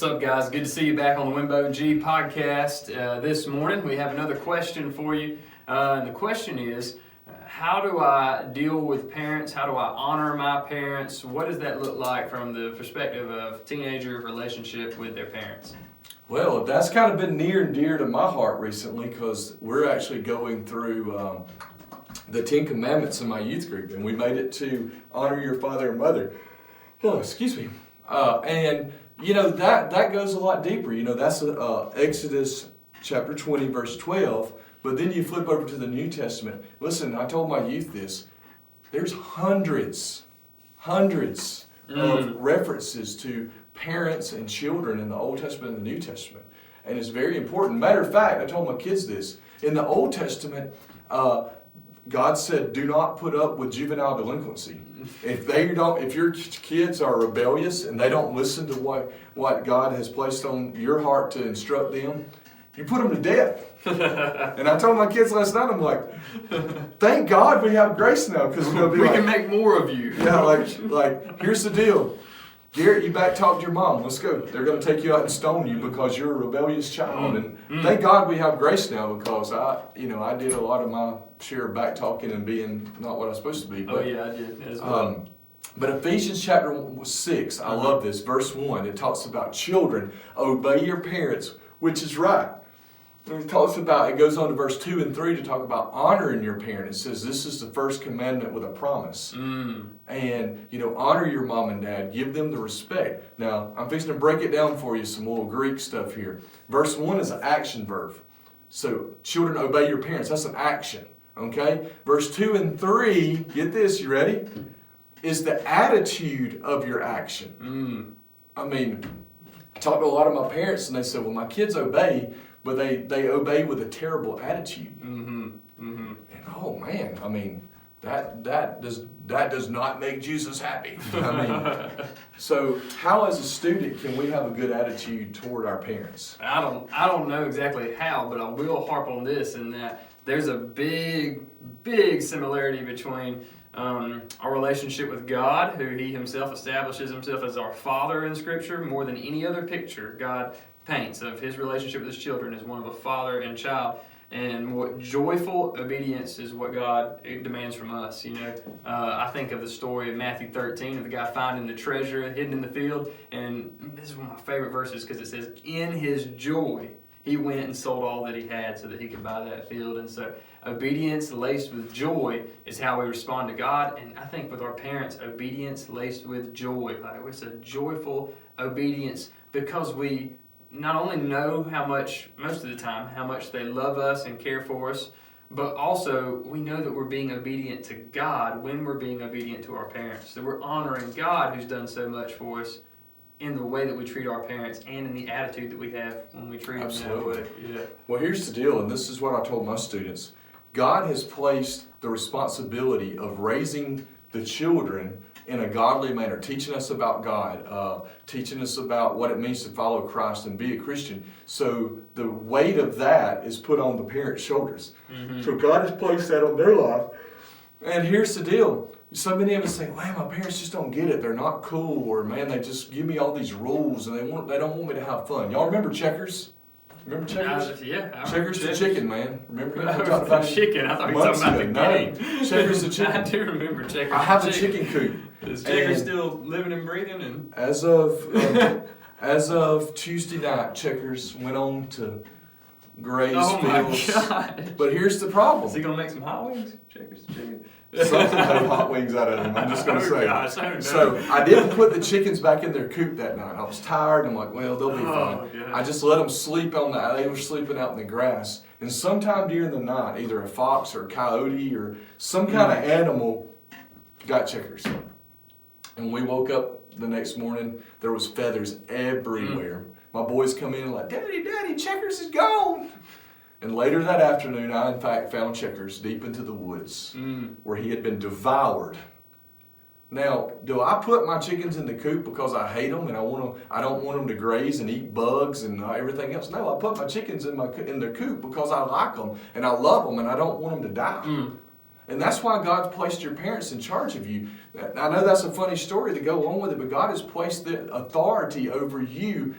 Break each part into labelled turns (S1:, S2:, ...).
S1: up, guys? Good to see you back on the Wimbo G podcast this morning. We have another question for you. And the question is, how do I deal with parents? How do I honor my parents? What does that look like from the perspective of teenager relationship with their parents?
S2: Well, that's kind of been near and dear to my heart recently because we're actually going through the 10 Commandments in my youth group, and we made it to honor your father and mother. Oh, excuse me. And you know, that goes a lot deeper. You know, that's Exodus chapter 20, verse 12. But then you flip over to the New Testament. Listen, I told my youth this. There's hundreds of references to parents and children in the Old Testament and the New Testament. And it's very important. Matter of fact, I told my kids this. In the Old Testament, God said, do not put up with juvenile delinquency. If your kids are rebellious and they don't listen to what God has placed on your heart to instruct them, you put them to death. And I told my kids last night, I'm like, thank God we have grace now, because
S1: we can make more of you.
S2: Yeah, like here's the deal. Garrett, you back talk to your mom. Let's go. They're going to take you out and stone you because you're a rebellious child. And thank God we have grace now, because I did a lot of my share of back talking and being not what I was supposed to be. But,
S1: I did as well.
S2: But Ephesians chapter 6, I love this, verse 1. It talks about children, obey your parents, which is right. It goes on to verse 2 and 3 to talk about honoring your parents. It says this is the first commandment with a promise. And, honor your mom and dad. Give them the respect. Now, I'm fixing to break it down for you, some little Greek stuff here. Verse 1 is an action verb. So, children, obey your parents. That's an action. Okay? Verse 2 and 3, get this, you ready? Is the attitude of your action. I talked to a lot of my parents and they said, well, my kids obey, but they obey with a terrible attitude. And oh man, that does not make Jesus happy. So how as a student can we have a good attitude toward our parents?
S1: I don't know exactly how, but I will harp on this, in that there's a big similarity between our relationship with God, who He Himself establishes Himself as our Father in Scripture, more than any other picture God paints of His relationship with His children as one of a father and child. And what joyful obedience is what God demands from us. I think of the story of Matthew 13 of the guy finding the treasure hidden in the field. And this is one of my favorite verses, because it says, in his joy, he went and sold all that he had so that he could buy that field. And so obedience laced with joy is how we respond to God. And I think with our parents, obedience laced with joy. It's a joyful obedience, because we not only know most of the time, how much they love us and care for us, but also we know that we're being obedient to God when we're being obedient to our parents. So we're honoring God, who's done so much for us, in the way that we treat our parents and in the attitude that we have when we treat them that way. Yeah.
S2: Well, here's the deal, and this is what I told my students. God has placed the responsibility of raising the children in a godly manner, teaching us about God, teaching us about what it means to follow Christ and be a Christian. So the weight of that is put on the parents' shoulders. So God has placed that on their life. And here's the deal. So many of us think, man, my parents just don't get it. They're not cool. Or, man, they just give me all these rules and they don't want me to have fun. Y'all remember Checkers? Remember Checkers?
S1: Yeah.
S2: Checkers the chicken, man. Remember?
S1: The chicken. I thought you were talking about the game.
S2: Checkers the chicken.
S1: I do remember Checkers.
S2: I have a chicken coop.
S1: Is Checkers still living and breathing? And
S2: as of Tuesday night, Checkers went on to graze fields.
S1: My God.
S2: But here's the problem.
S1: Is he going to make some hot wings? Checkers the chicken?
S2: Something made hot wings out of them, I'm just going to say.
S1: Gosh, I
S2: so I didn't put the chickens back in their coop that night. I was tired. I'm like, well, they'll be fine.
S1: God.
S2: I just let them sleep they were sleeping out in the grass. And sometime during the night, either a fox or a coyote or some kind of animal got Checkers. And we woke up the next morning, there was feathers everywhere. My boys come in and like, Daddy, Checkers is gone. And later that afternoon, I in fact found Checkers deep into the woods where he had been devoured. Now, do I put my chickens in the coop because I hate them and I don't want them to graze and eat bugs and everything else? No, I put my chickens in their coop because I like them and I love them and I don't want them to die. And that's why God's placed your parents in charge of you. I know that's a funny story to go along with it, but God has placed the authority over you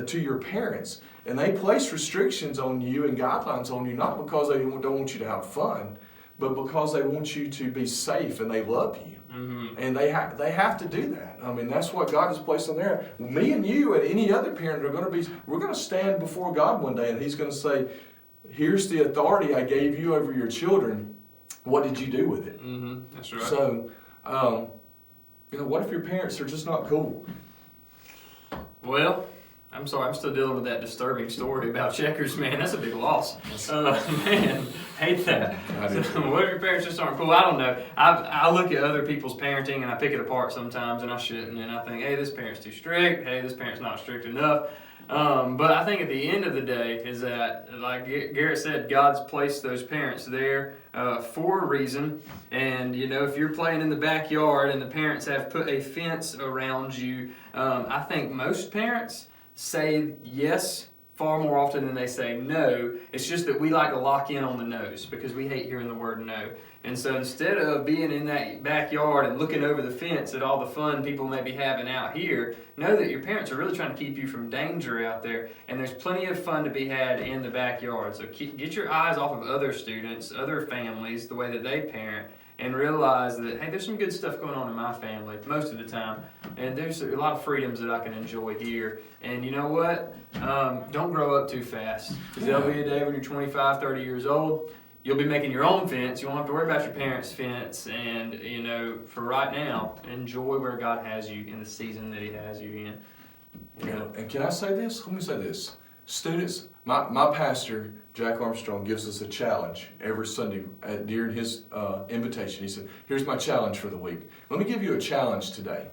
S2: to your parents. And they place restrictions on you and guidelines on you, not because they don't want you to have fun, but because they want you to be safe and they love you.
S1: Mm-hmm.
S2: And they have to do that. I mean, that's what God has placed on there. Me and you and any other parent we're going to stand before God one day, and He's going to say, here's the authority I gave you over your children. What did you do with it?
S1: Mm-hmm. That's right.
S2: So, what if your parents are just not cool?
S1: Well, I'm sorry, I'm still dealing with that disturbing story about Checkers, man. That's a big loss. Man, hate that. What if your parents just aren't cool? I don't know. I look at other people's parenting and I pick it apart sometimes, and I shouldn't. And I think, hey, this parent's too strict. Hey, this parent's not strict enough. But I think at the end of the day is that, like Garrett said, God's placed those parents there for a reason. And, if you're playing in the backyard and the parents have put a fence around you, I think most parents say yes far more often than they say no. It's just that we like to lock in on the no's because we hate hearing the word no. And so instead of being in that backyard and looking over the fence at all the fun people may be having out here, know that your parents are really trying to keep you from danger out there. And there's plenty of fun to be had in the backyard. So get your eyes off of other students, other families, the way that they parent, and realize that, hey, there's some good stuff going on in my family most of the time. And there's a lot of freedoms that I can enjoy here. And you know what? Don't grow up too fast. Because there'll be a day when you're 25, 30 years old, you'll be making your own fence. You won't have to worry about your parents' fence. And, for right now, enjoy where God has you in the season that He has you in.
S2: And can I say this? Let me say this. Students, my pastor, Jack Armstrong, gives us a challenge every Sunday during his invitation. He said, here's my challenge for the week. Let me give you a challenge today.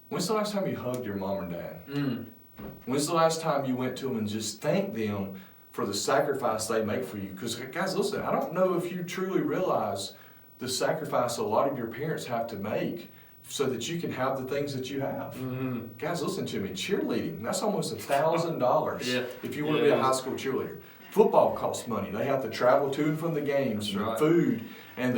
S2: When's the last time you hugged your mom and dad? When's the last time you went to them and just thanked them for the sacrifice they make for you? Because, guys, listen, I don't know if you truly realize the sacrifice a lot of your parents have to make so that you can have the things that you have.
S1: Mm-hmm.
S2: Guys, listen to me. Cheerleading, that's almost $1,000 if you want to be a high school cheerleader. Football costs money. They have to travel to and from the games, food, and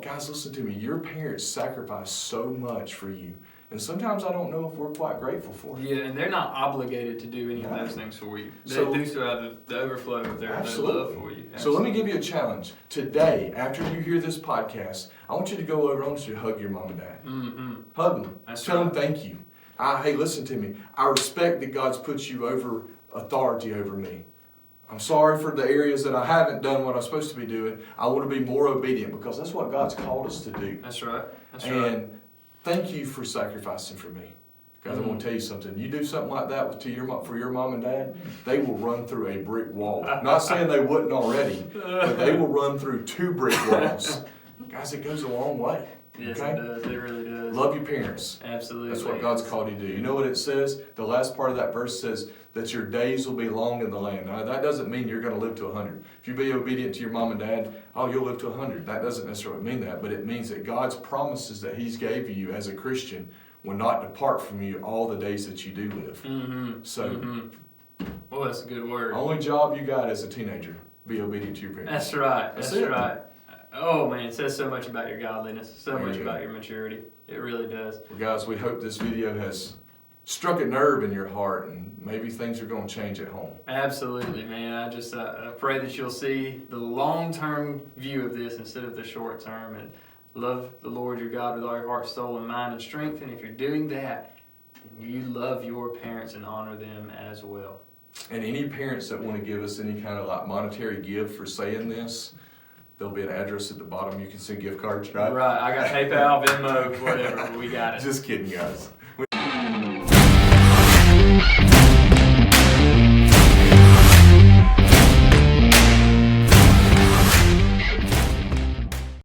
S2: guys, listen to me. Your parents sacrifice so much for you. And sometimes I don't know if we're quite grateful for it.
S1: Yeah, and they're not obligated to do any of those things for you. They do so out of the overflow of their love for you. Absolutely.
S2: So let me give you a challenge. Today, after you hear this podcast, I want you to go over, I want you to hug your mom and dad.
S1: Mm-hmm.
S2: Hug them. Tell them thank you. Hey, listen to me. I respect that God's put you over authority over me. I'm sorry for the areas that I haven't done what I'm supposed to be doing. I want to be more obedient because that's what God's called us to do.
S1: That's right.
S2: And thank you for sacrificing for me. Guys, I'm going to tell you something. You do something like that for your mom and dad, they will run through a brick wall. Not saying they wouldn't already, but they will run through 2 brick walls. Guys, it goes a long way.
S1: Yes,
S2: okay?
S1: It does. It really does.
S2: Love your parents.
S1: Absolutely.
S2: That's what God's called you to do. You know what it says? The last part of that verse says that your days will be long in the land. Now, that doesn't mean you're going to live to 100. If you be obedient to your mom and dad, you'll live to 100. That doesn't necessarily mean that, but it means that God's promises that He's gave you as a Christian will not depart from you all the days that you do live.
S1: Mm-hmm.
S2: So,
S1: well, that's a good word.
S2: Only job you got as a teenager, be obedient to your parents.
S1: That's right. That's
S2: it.
S1: right. Oh, man, it says so much about your godliness, so much about your maturity. It really does.
S2: Well, guys, we hope this video has struck a nerve in your heart, and maybe things are going to change at home.
S1: Absolutely, man. I pray that you'll see the long-term view of this instead of the short-term, and love the Lord your God with all your heart, soul, and mind and strength. And if you're doing that, you love your parents and honor them as well. And any parents that want to give us any kind of monetary gift for saying this, there'll be an address at the bottom. You can send gift cards, right? Right. I got PayPal, Venmo, whatever. We got it. Just kidding, guys.